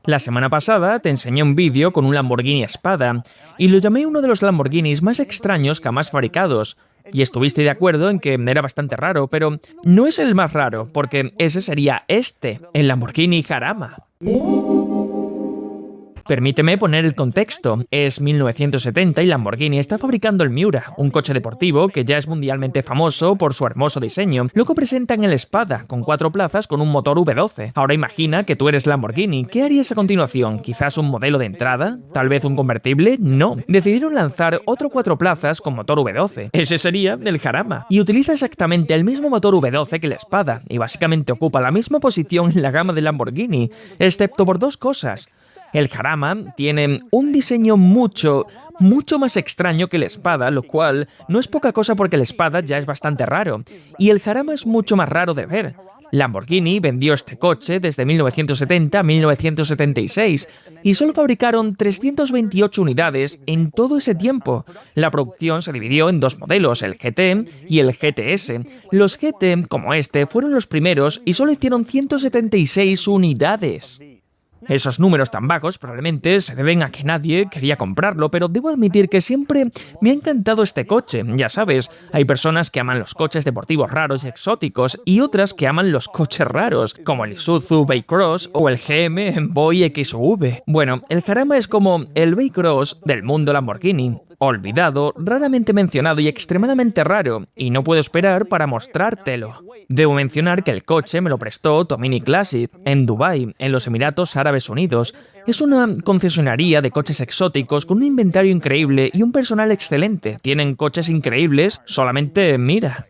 La semana pasada te enseñé un vídeo con un Lamborghini Espada y lo llamé uno de los Lamborghinis más extraños jamás fabricados. Y estuviste de acuerdo en que era bastante raro, pero no es el más raro, porque ese sería el Lamborghini Jarama. Permíteme poner el contexto. Es 1970 y Lamborghini está fabricando el Miura, un coche deportivo que ya es mundialmente famoso por su hermoso diseño. Luego presentan el Espada, con 4 plazas con un motor V12. Ahora imagina que tú eres Lamborghini. ¿Qué harías a continuación? ¿Quizás un modelo de entrada? ¿Tal vez un convertible? No. Decidieron lanzar otro 4 plazas con motor V12. Ese sería el Jarama. Y utiliza exactamente el mismo motor V12 que el Espada, y básicamente ocupa la misma posición en la gama de Lamborghini, excepto por 2 cosas. El Jarama tiene un diseño mucho más extraño que el Espada, lo cual no es poca cosa porque el Espada ya es bastante raro, y el Jarama es mucho más raro de ver. Lamborghini vendió este coche desde 1970 a 1976 y solo fabricaron 328 unidades en todo ese tiempo. La producción se dividió en 2 modelos, el GT y el GTS. Los GT, como este, fueron los primeros y solo hicieron 176 unidades. Esos números tan bajos probablemente se deben a que nadie quería comprarlo, pero debo admitir que siempre me ha encantado este coche. Ya sabes, hay personas que aman los coches deportivos raros y exóticos y otras que aman los coches raros, como el Isuzu Bay-Cross o el GM Boy XV. Bueno, el Jarama es como el Bay-Cross del mundo Lamborghini. Olvidado, raramente mencionado y extremadamente raro, y no puedo esperar para mostrártelo. Debo mencionar que el coche me lo prestó Tomini Classic, en Dubái, en los Emiratos Árabes Unidos. Es una concesionaria de coches exóticos con un inventario increíble y un personal excelente. Tienen coches increíbles, solamente mira.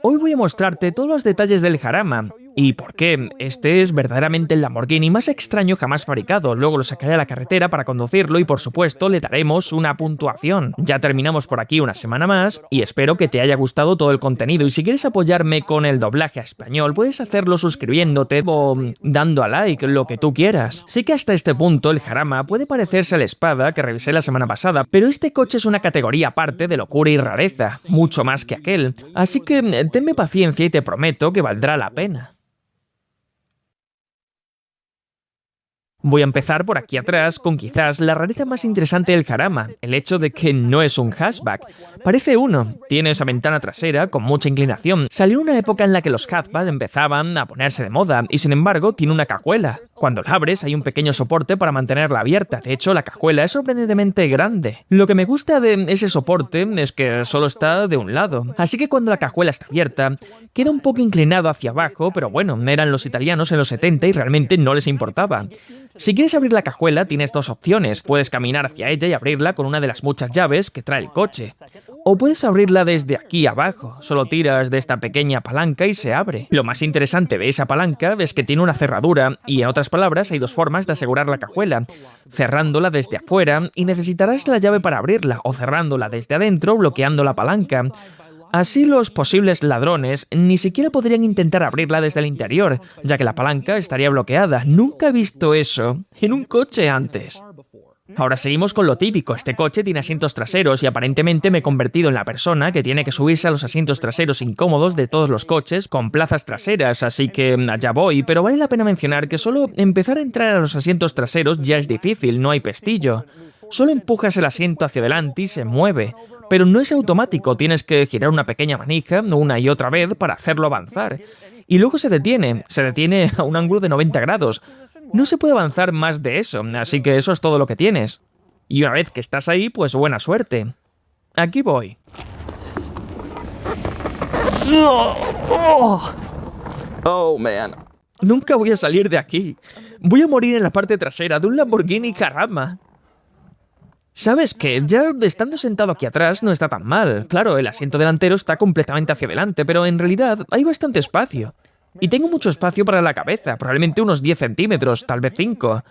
Hoy voy a mostrarte todos los detalles del Jarama y por qué este es verdaderamente el Lamborghini más extraño jamás fabricado. Luego lo sacaré a la carretera para conducirlo y por supuesto le daremos una puntuación. Ya terminamos por aquí una semana más y espero que te haya gustado todo el contenido, y si quieres apoyarme con el doblaje a español puedes hacerlo suscribiéndote o dando a like, lo que tú quieras. Sé que hasta este punto el Jarama puede parecerse al Espada que revisé la semana pasada, pero este coche es una categoría aparte de locura y rareza, mucho más que aquel, así que tenme paciencia y te prometo que valdrá la pena. Voy a empezar por aquí atrás con quizás la rareza más interesante del Jarama, el hecho de que no es un hatchback. Parece uno, tiene esa ventana trasera con mucha inclinación. Salió una época en la que los hatchbacks empezaban a ponerse de moda y sin embargo tiene una cajuela. Cuando la abres hay un pequeño soporte para mantenerla abierta, de hecho la cajuela es sorprendentemente grande. Lo que me gusta de ese soporte es que solo está de un lado, así que cuando la cajuela está abierta queda un poco inclinado hacia abajo, pero bueno, eran los italianos en los 70 y realmente no les importaba. Si quieres abrir la cajuela tienes 2 opciones, puedes caminar hacia ella y abrirla con una de las muchas llaves que trae el coche. O puedes abrirla desde aquí abajo, solo tiras de esta pequeña palanca y se abre. Lo más interesante de esa palanca es que tiene una cerradura y en otras palabras hay 2 formas de asegurar la cajuela, cerrándola desde afuera y necesitarás la llave para abrirla, o cerrándola desde adentro bloqueando la palanca. Así los posibles ladrones ni siquiera podrían intentar abrirla desde el interior, ya que la palanca estaría bloqueada. Nunca he visto eso en un coche antes. Ahora seguimos con lo típico. Este coche tiene asientos traseros y aparentemente me he convertido en la persona que tiene que subirse a los asientos traseros incómodos de todos los coches con plazas traseras, así que allá voy, pero vale la pena mencionar que solo empezar a entrar a los asientos traseros ya es difícil, no hay pestillo. Solo empujas el asiento hacia adelante y se mueve, pero no es automático, tienes que girar una pequeña manija una y otra vez para hacerlo avanzar. Y luego se detiene a un ángulo de 90 grados. No se puede avanzar más de eso, así que eso es todo lo que tienes. Y una vez que estás ahí, pues buena suerte. Aquí voy. Oh, man. Nunca voy a salir de aquí. Voy a morir en la parte trasera de un Lamborghini Jarama. ¿Sabes qué? Ya estando sentado aquí atrás no está tan mal. Claro, el asiento delantero está completamente hacia adelante, pero en realidad hay bastante espacio. Y tengo mucho espacio para la cabeza, probablemente unos 10 centímetros, tal vez 5.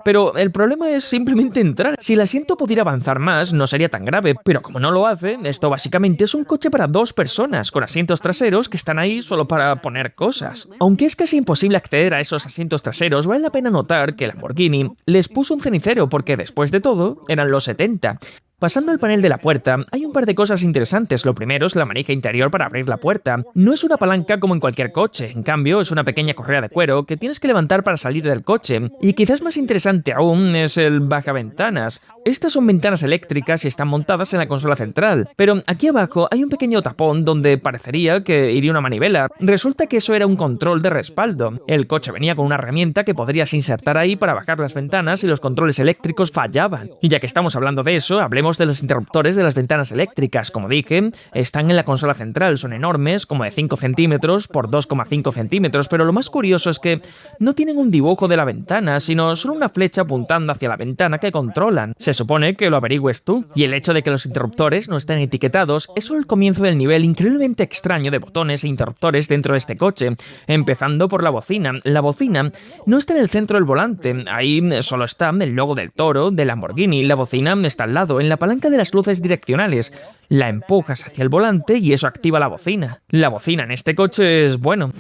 Pero el problema es simplemente entrar. Si el asiento pudiera avanzar más, no sería tan grave, pero como no lo hace, esto básicamente es un coche para 2 personas, con asientos traseros que están ahí solo para poner cosas. Aunque es casi imposible acceder a esos asientos traseros, vale la pena notar que Lamborghini les puso un cenicero porque, después de todo, eran los 70. Pasando al panel de la puerta, hay un par de cosas interesantes. Lo primero es la manija interior para abrir la puerta. No es una palanca como en cualquier coche, en cambio es una pequeña correa de cuero que tienes que levantar para salir del coche. Y quizás más interesante aún es el bajaventanas. Estas son ventanas eléctricas y están montadas en la consola central, pero aquí abajo hay un pequeño tapón donde parecería que iría una manivela. Resulta que eso era un control de respaldo. El coche venía con una herramienta que podrías insertar ahí para bajar las ventanas y los controles eléctricos fallaban. Y ya que estamos hablando de eso, hablemos de los interruptores de las ventanas eléctricas. Como dije, están en la consola central, son enormes, como de 5 centímetros por 2,5 centímetros, pero lo más curioso es que no tienen un dibujo de la ventana, sino solo una flecha apuntando hacia la ventana que controlan. Se supone que lo averigües tú, y el hecho de que los interruptores no estén etiquetados es solo el comienzo del nivel increíblemente extraño de botones e interruptores dentro de este coche, empezando por la bocina. La bocina no está en el centro del volante, ahí solo está el logo del toro de Lamborghini. La bocina está al lado, en la palanca de las luces direccionales. La empujas hacia el volante y eso activa la bocina. La bocina en este coche es bueno.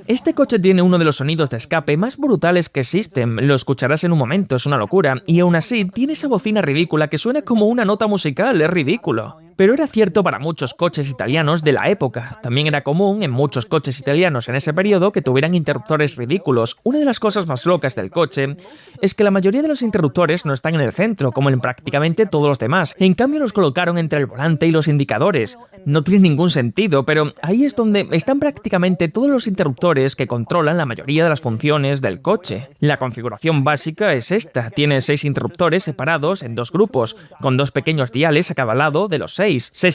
Este coche tiene uno de los sonidos de escape más brutales que existen, lo escucharás en un momento, es una locura, y aún así tiene esa bocina ridícula que suena como una nota musical, es ridículo. Pero era cierto para muchos coches italianos de la época. También era común en muchos coches italianos en ese periodo que tuvieran interruptores ridículos. Una de las cosas más locas del coche es que la mayoría de los interruptores no están en el centro, como en prácticamente todos los demás. En cambio los colocaron entre el volante y los indicadores. No tiene ningún sentido, pero ahí es donde están prácticamente todos los interruptores que controlan la mayoría de las funciones del coche. La configuración básica es esta. Tiene 6 interruptores separados en 2 grupos, con 2 pequeños diales a cada lado de los 6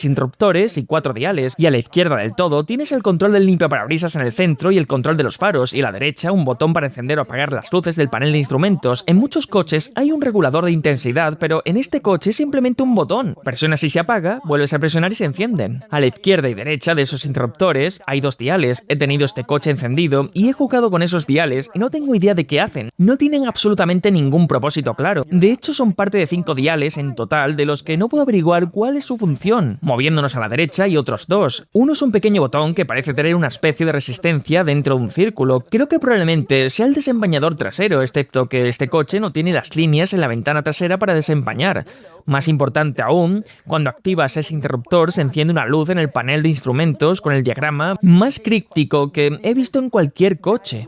interruptores y 4 diales, y a la izquierda del todo tienes el control del limpiaparabrisas en el centro y el control de los faros, y a la derecha un botón para encender o apagar las luces del panel de instrumentos. En muchos coches hay un regulador de intensidad, pero en este coche es simplemente un botón. Presionas y se apaga, vuelves a presionar y se encienden. A la izquierda y derecha de esos interruptores hay 2 diales. He tenido este coche encendido y he jugado con esos diales y no tengo idea de qué hacen. No tienen absolutamente ningún propósito claro. De hecho son parte de 5 diales en total, de los que no puedo averiguar cuál es su función. Moviéndonos a la derecha y otros 2. Uno es un pequeño botón que parece tener una especie de resistencia dentro de un círculo. Creo que probablemente sea el desempañador trasero, excepto que este coche no tiene las líneas en la ventana trasera para desempañar. Más importante aún, cuando activas ese interruptor se enciende una luz en el panel de instrumentos con el diagrama más críptico que he visto en cualquier coche.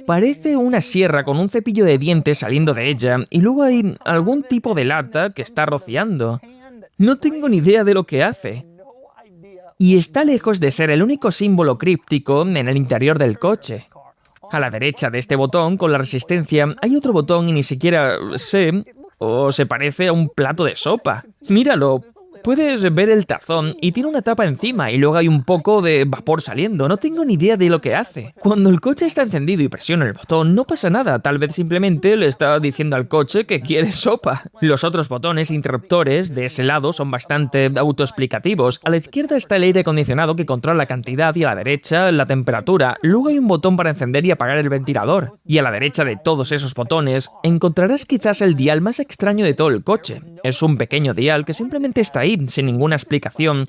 Parece una sierra con un cepillo de dientes saliendo de ella y luego hay algún tipo de lata que está rociando. No tengo ni idea de lo que hace. Y está lejos de ser el único símbolo críptico en el interior del coche. A la derecha de este botón, con la resistencia, hay otro botón y ni siquiera sé o se parece a un plato de sopa. Míralo. Puedes ver el tazón y tiene una tapa encima y luego hay un poco de vapor saliendo. No tengo ni idea de lo que hace. Cuando el coche está encendido y presiono el botón, no pasa nada. Tal vez simplemente le está diciendo al coche que quiere sopa. Los otros botones interruptores de ese lado son bastante autoexplicativos. A la izquierda está el aire acondicionado que controla la cantidad y a la derecha la temperatura. Luego hay un botón para encender y apagar el ventilador. Y a la derecha de todos esos botones encontrarás quizás el dial más extraño de todo el coche. Es un pequeño dial que simplemente está ahí, sin ninguna explicación.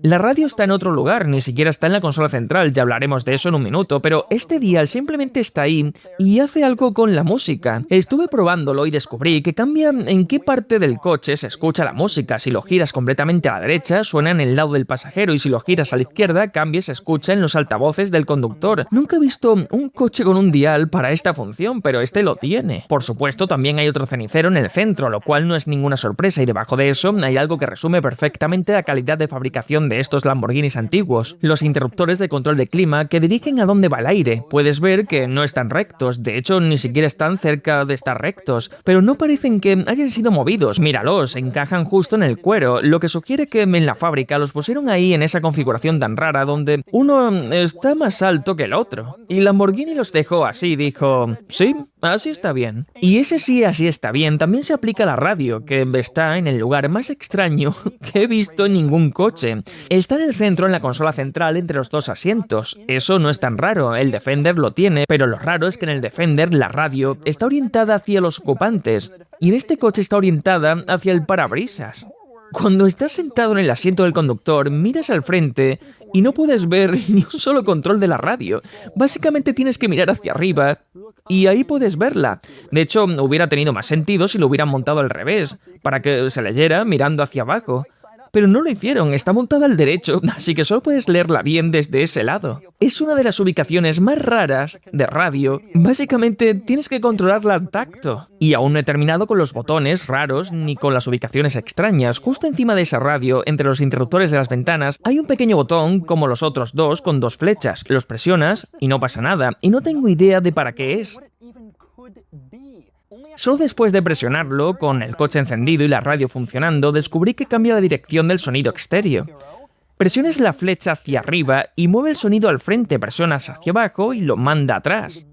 La radio está en otro lugar, ni siquiera está en la consola central, ya hablaremos de eso en un minuto, pero este dial simplemente está ahí y hace algo con la música. Estuve probándolo y descubrí que cambia en qué parte del coche se escucha la música. Si lo giras completamente a la derecha, suena en el lado del pasajero, y si lo giras a la izquierda, cambia y se escucha en los altavoces del conductor. Nunca he visto un coche con un dial para esta función, pero este lo tiene. Por supuesto, también hay otro cenicero en el centro, lo cual no es ninguna sorpresa, y debajo de eso hay algo que resume perfectamente la calidad de fabricación de estos Lamborghinis antiguos, los interruptores de control de clima que dirigen a dónde va el aire. Puedes ver que no están rectos, de hecho ni siquiera están cerca de estar rectos, pero no parecen que hayan sido movidos. Míralos, encajan justo en el cuero, lo que sugiere que en la fábrica los pusieron ahí en esa configuración tan rara donde uno está más alto que el otro. Y Lamborghini los dejó así, dijo, sí, así está bien. Y ese sí, así está bien, también se aplica a la radio, que está en el lugar más extraño que he visto en ningún coche. Está en el centro, en la consola central, entre los 2 asientos. Eso no es tan raro, el Defender lo tiene, pero lo raro es que en el Defender la radio está orientada hacia los ocupantes, y en este coche está orientada hacia el parabrisas. Cuando estás sentado en el asiento del conductor, miras al frente y no puedes ver ni un solo control de la radio. Básicamente tienes que mirar hacia arriba y ahí puedes verla. De hecho, hubiera tenido más sentido si lo hubieran montado al revés, para que se leyera mirando hacia abajo. Pero no lo hicieron, está montada al derecho, así que solo puedes leerla bien desde ese lado. Es una de las ubicaciones más raras de radio. Básicamente, tienes que controlarla al tacto. Y aún no he terminado con los botones raros ni con las ubicaciones extrañas. Justo encima de esa radio, entre los interruptores de las ventanas, hay un pequeño botón como los otros dos con dos flechas. Los presionas y no pasa nada. Y no tengo idea de para qué es. Solo después de presionarlo, con el coche encendido y la radio funcionando, descubrí que cambia la dirección del sonido exterior. Presiones la flecha hacia arriba y mueve el sonido al frente, presionas hacia abajo y lo manda atrás.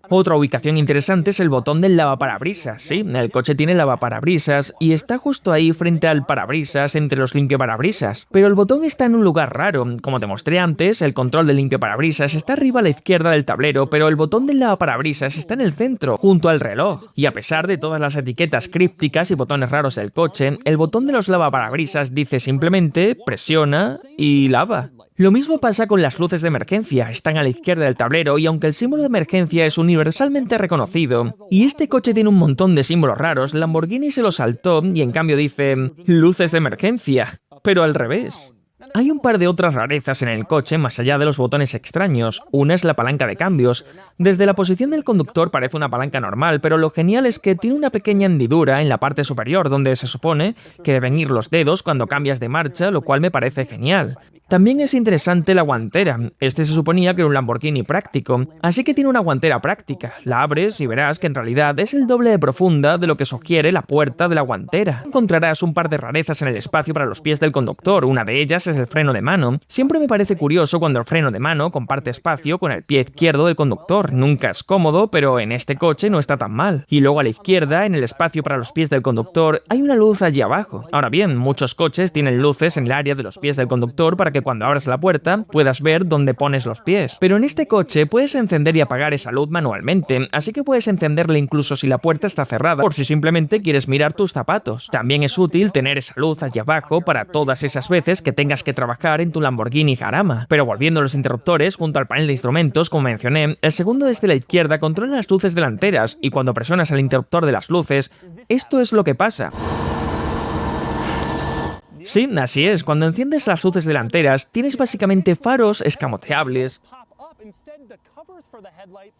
Otra ubicación interesante es el botón del lavaparabrisas. Sí, el coche tiene lavaparabrisas y está justo ahí frente al parabrisas entre los limpiaparabrisas. Pero el botón está en un lugar raro. Como te mostré antes, el control del limpiaparabrisas está arriba a la izquierda del tablero, pero el botón del lavaparabrisas está en el centro, junto al reloj. Y a pesar de todas las etiquetas crípticas y botones raros del coche, el botón de los lavaparabrisas dice simplemente presiona y lava. Lo mismo pasa con las luces de emergencia, están a la izquierda del tablero y aunque el símbolo de emergencia es universalmente reconocido, y este coche tiene un montón de símbolos raros, Lamborghini se lo saltó y en cambio dice luces de emergencia, pero al revés. Hay un par de otras rarezas en el coche más allá de los botones extraños. Una es la palanca de cambios. Desde la posición del conductor parece una palanca normal, pero lo genial es que tiene una pequeña hendidura en la parte superior donde se supone que deben ir los dedos cuando cambias de marcha, lo cual me parece genial. También es interesante la guantera. Este se suponía que era un Lamborghini práctico, así que tiene una guantera práctica. La abres y verás que en realidad es el doble de profunda de lo que sugiere la puerta de la guantera. Encontrarás un par de rarezas en el espacio para los pies del conductor. Una de ellas es el freno de mano. Siempre me parece curioso cuando el freno de mano comparte espacio con el pie izquierdo del conductor. Nunca es cómodo, pero en este coche no está tan mal. Y luego a la izquierda, en el espacio para los pies del conductor, hay una luz allí abajo. Ahora bien, muchos coches tienen luces en el área de los pies del conductor para que cuando abras la puerta puedas ver dónde pones los pies. Pero en este coche puedes encender y apagar esa luz manualmente, así que puedes encenderla incluso si la puerta está cerrada, por si simplemente quieres mirar tus zapatos. También es útil tener esa luz allí abajo para todas esas veces que tengas que trabajar en tu Lamborghini Jarama. Pero volviendo a los interruptores, junto al panel de instrumentos, como mencioné, el segundo desde la izquierda controla las luces delanteras y cuando presionas el interruptor de las luces, esto es lo que pasa. Sí, así es. Cuando enciendes las luces delanteras, tienes básicamente faros escamoteables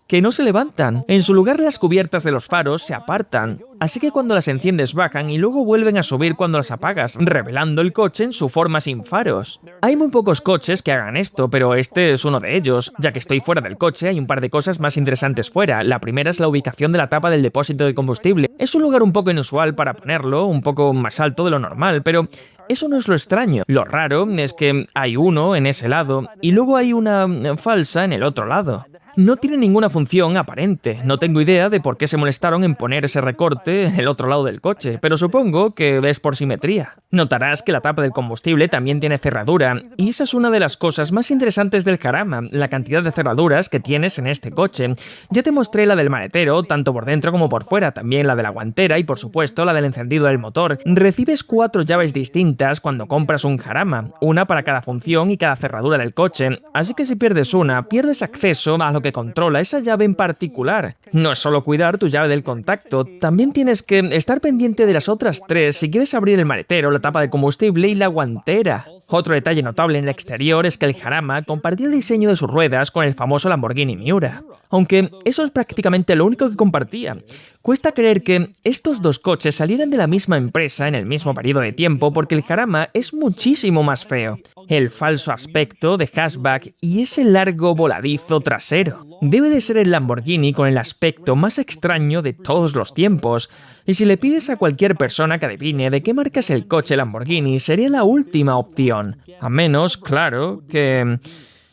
que no se levantan. En su lugar, las cubiertas de los faros se apartan, así que cuando las enciendes bajan y luego vuelven a subir cuando las apagas, revelando el coche en su forma sin faros. Hay muy pocos coches que hagan esto, pero este es uno de ellos. Ya que estoy fuera del coche, hay un par de cosas más interesantes fuera. La primera es la ubicación de la tapa del depósito de combustible. Es un lugar un poco inusual para ponerlo, un poco más alto de lo normal, pero eso no es lo extraño. Lo raro es que hay uno en ese lado y luego hay una falsa en el otro lado. No tiene ninguna función aparente. No tengo idea de por qué se molestaron en poner ese recorte en el otro lado del coche, pero supongo que es por simetría. Notarás que la tapa del combustible también tiene cerradura, y esa es una de las cosas más interesantes del Jarama, la cantidad de cerraduras que tienes en este coche. Ya te mostré la del maletero, tanto por dentro como por fuera, también la de la guantera y por supuesto la del encendido del motor. Recibes 4 llaves distintas cuando compras un Jarama, una para cada función y cada cerradura del coche, así que si pierdes una, pierdes acceso a lo que controla esa llave en particular. No es solo cuidar tu llave del contacto, también tienes que estar pendiente de las otras 3 si quieres abrir el maletero, la tapa de combustible y la guantera. Otro detalle notable en el exterior es que el Jarama compartía el diseño de sus ruedas con el famoso Lamborghini Miura, aunque eso es prácticamente lo único que compartía. Cuesta creer que estos dos coches salieran de la misma empresa en el mismo periodo de tiempo porque el Jarama es muchísimo más feo. El falso aspecto de hatchback y ese largo voladizo trasero. Debe de ser el Lamborghini con el aspecto más extraño de todos los tiempos. Y si le pides a cualquier persona que adivine de qué marca es el coche Lamborghini, sería la última opción. A menos, claro, que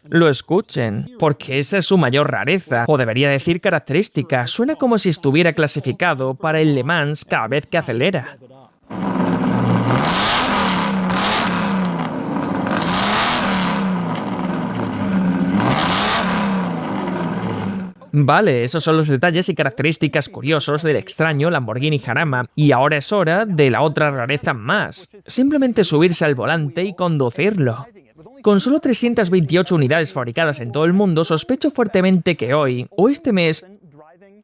lo escuchen, porque esa es su mayor rareza, o debería decir característica. Suena como si estuviera clasificado para el Le Mans cada vez que acelera. Vale, esos son los detalles y características curiosos del extraño Lamborghini Jarama, y ahora es hora de la otra rareza más. Simplemente subirse al volante y conducirlo. Con solo 328 unidades fabricadas en todo el mundo, sospecho fuertemente que hoy, o este mes,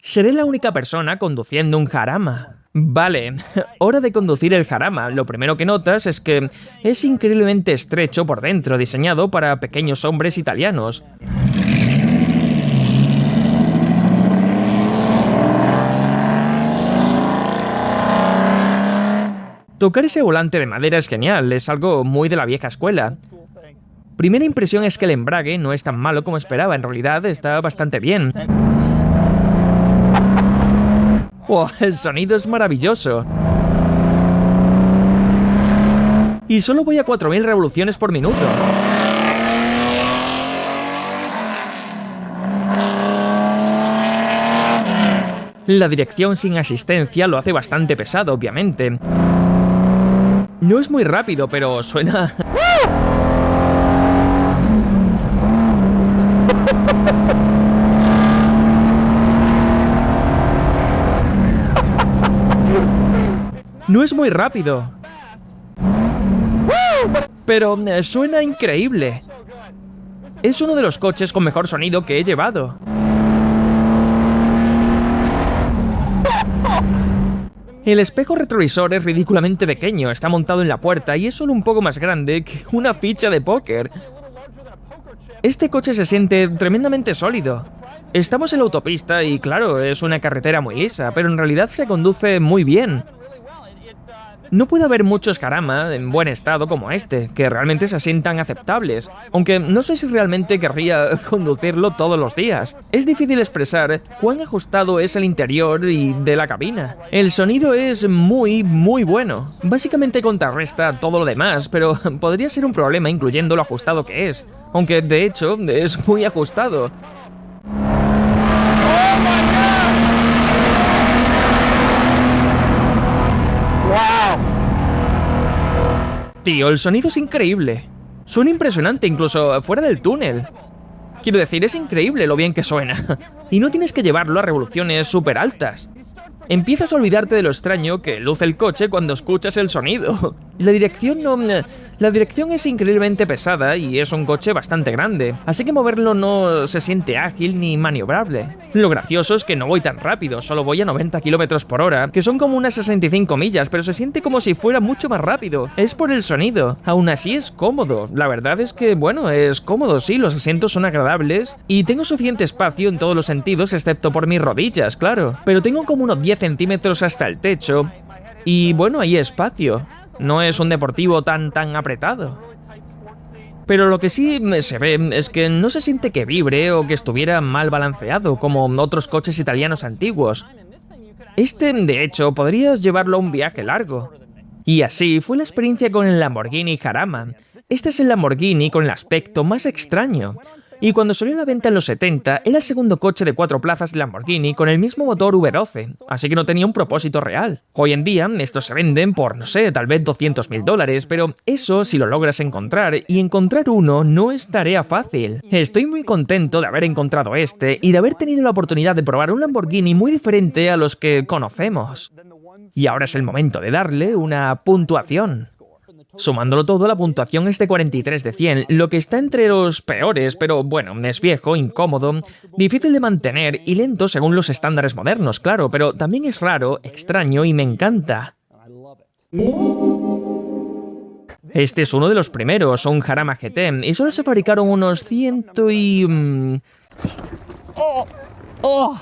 Seré la única persona conduciendo un Jarama. Vale, hora de conducir el Jarama. Lo primero que notas es que es increíblemente estrecho por dentro, diseñado para pequeños hombres italianos. Tocar ese volante de madera es genial, es algo muy de la vieja escuela. Primera impresión es que el embrague no es tan malo como esperaba, en realidad está bastante bien. ¡Wow! El sonido es maravilloso. Y solo voy a 4000 revoluciones por minuto. La dirección sin asistencia lo hace bastante pesado, obviamente. No es muy rápido, pero suena... No es muy rápido. Pero suena increíble. Es uno de los coches con mejor sonido que he llevado. El espejo retrovisor es ridículamente pequeño, está montado en la puerta y es solo un poco más grande que una ficha de póker. Este coche se siente tremendamente sólido. Estamos en la autopista y claro, es una carretera muy lisa, pero en realidad se conduce muy bien. No puede haber muchos Jarama en buen estado como este, que realmente se sientan aceptables, aunque no sé si realmente querría conducirlo todos los días. Es difícil expresar cuán ajustado es el interior y de la cabina. El sonido es muy bueno. Básicamente contrarresta todo lo demás, pero podría ser un problema incluyendo lo ajustado que es, aunque de hecho es muy ajustado. Tío, el sonido es increíble. Suena impresionante incluso fuera del túnel. Quiero decir, es increíble lo bien que suena. Y no tienes que llevarlo a revoluciones súper altas. Empiezas a olvidarte de lo extraño que luce el coche cuando escuchas el sonido. La dirección es increíblemente pesada y es un coche bastante grande, así que moverlo no se siente ágil ni maniobrable. Lo gracioso es que no voy tan rápido, solo voy a 90 km/h, que son como unas 65 millas, pero se siente como si fuera mucho más rápido. Es por el sonido. Aún así es cómodo. La verdad es que, bueno, es cómodo, sí, los asientos son agradables y tengo suficiente espacio en todos los sentidos, excepto por mis rodillas, claro. Pero tengo como unos 10 centímetros hasta el techo y, bueno, hay espacio. No es un deportivo tan apretado. Pero lo que sí se ve es que no se siente que vibre o que estuviera mal balanceado, como otros coches italianos antiguos. Este, de hecho, podrías llevarlo a un viaje largo. Y así fue la experiencia con el Lamborghini Jarama. Este es el Lamborghini con el aspecto más extraño. Y cuando salió a la venta en los 70, era el segundo coche de 4 plazas de Lamborghini con el mismo motor V12, así que no tenía un propósito real. Hoy en día, estos se venden por, no sé, tal vez $200.000, pero eso si lo logras encontrar, y encontrar uno no es tarea fácil. Estoy muy contento de haber encontrado este y de haber tenido la oportunidad de probar un Lamborghini muy diferente a los que conocemos. Y ahora es el momento de darle una puntuación. Sumándolo todo, la puntuación es de 43 de 100, lo que está entre los peores, pero bueno, es viejo, incómodo, difícil de mantener y lento según los estándares modernos, claro, pero también es raro, extraño y me encanta. Este es uno de los primeros, un Jarama GT, y solo se fabricaron unos 100 y... ¡Oh!